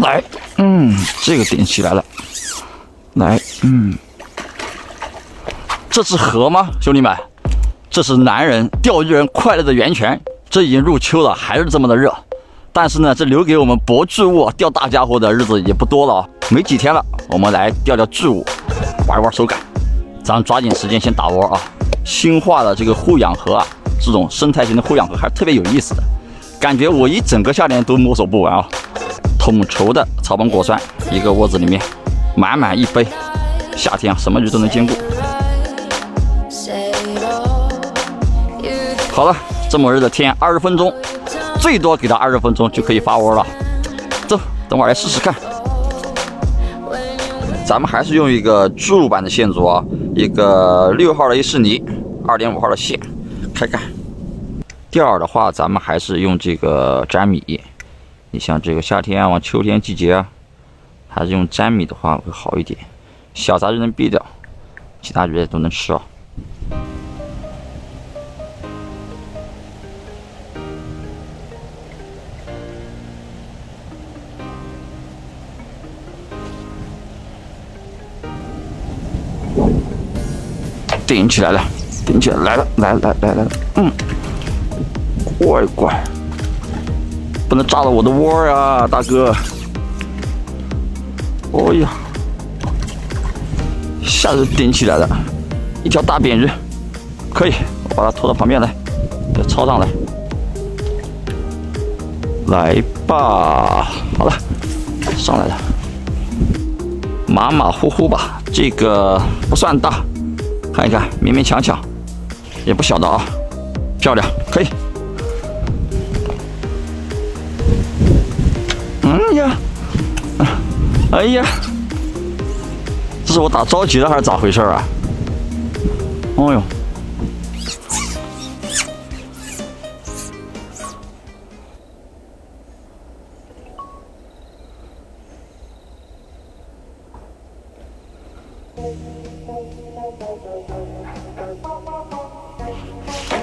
来，这个顶起来了，来，这是河吗，兄弟们？这是男人钓鱼人快乐的源泉。这已经入秋了，还是这么的热。但是呢，这留给我们博巨物钓大家伙的日子也不多了啊，没几天了。我们来钓钓巨物，玩一玩手感。咱抓紧时间先打窝啊！新化的这个护养河啊，这种生态型的护养河还是特别有意思的，感觉我一整个夏天都摸索不完啊。统筹的草本果酸，一个窝子里面满满一杯，夏天啊什么鱼都能兼顾。好了，这么热的天，20分钟，最多给它20分钟就可以发窝了。走，等会儿来试试看。咱们还是用一个注版的线组啊，一个6号的伊士尼，2.5号的线，开干。钓的话，咱们还是用这个粘米。你像这个夏天啊，往秋天季节啊，还是用粘米的话会好一点，小杂鱼能避掉，其他鱼也都能吃啊。顶起来了，顶起来来了，来了，乖，不能炸了我的窝呀，大哥！哦呀，一下子顶起来了，一条大扁鱼，可以，我把它拖到旁边来，再抄上来，来吧，好了，上来了，马马虎虎吧，这个不算大。看一看，勉勉强强，也不小的啊，漂亮，可以。哎呀，这是我打着急了还是咋回事啊？哦呦，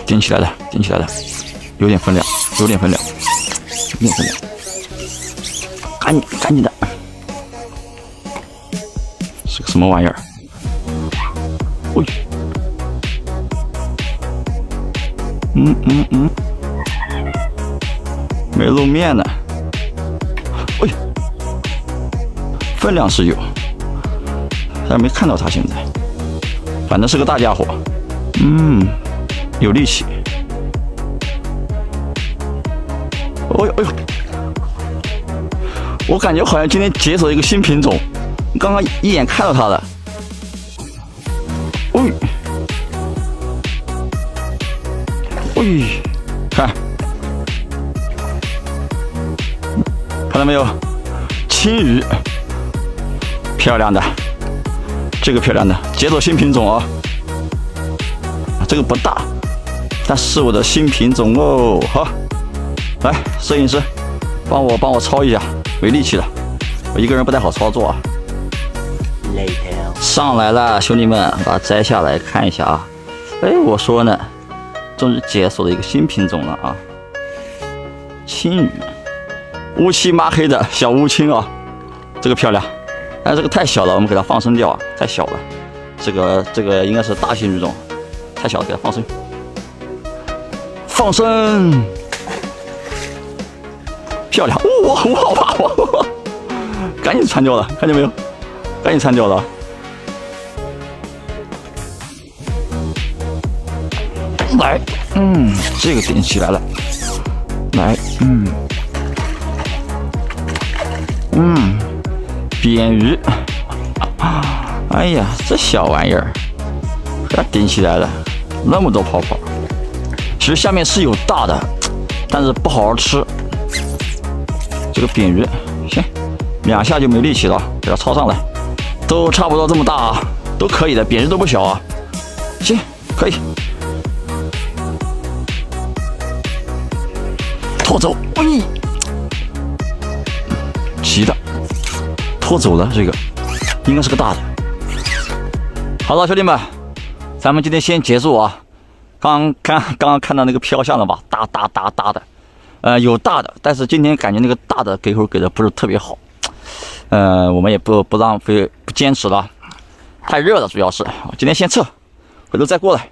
顶起来了，有点分量，赶紧的，是个什么玩意儿？喂，没露面呢，哎，分量是有，但没看到它现在，反正是个大家伙，有力气。哎呦，我感觉好像今天解锁一个新品种，刚刚一眼看到它了。看到没有？青鱼，漂亮的，这个漂亮的，解锁新品种啊！这个不大，但是我的新品种哦。好，来，摄影师，帮我抄一下，没力气了，我一个人不太好操作啊。上来了，兄弟们，把它摘下来看一下啊。哎，我说呢，终于解锁了一个新品种了啊，青鱼，乌漆麻黑的小乌青啊，这个漂亮，但这个太小了，我们给它放生掉啊，太小了。这个应该是大型鱼种，太小了，给它放生。放生，漂亮！哇！赶紧穿掉了，看见没有？赶紧穿掉了。来，这个顶起来了。来，扁鱼。哎呀，这小玩意儿，给它顶起来了，那么多泡泡。其实下面是有大的，但是不好好吃。这个扁鱼，行，2下就没力气了，给它抄上来，都差不多这么大啊，都可以的，扁鱼都不小啊。行，可以。拖走，急的，拖走了，这个应该是个大的。好了，兄弟们，咱们今天先结束啊。刚刚看到那个飘向了吧，大的，有大的，但是今天感觉那个大的给口给的不是特别好，我们也不浪费不坚持了，太热了，主要是今天先撤，回头再过来。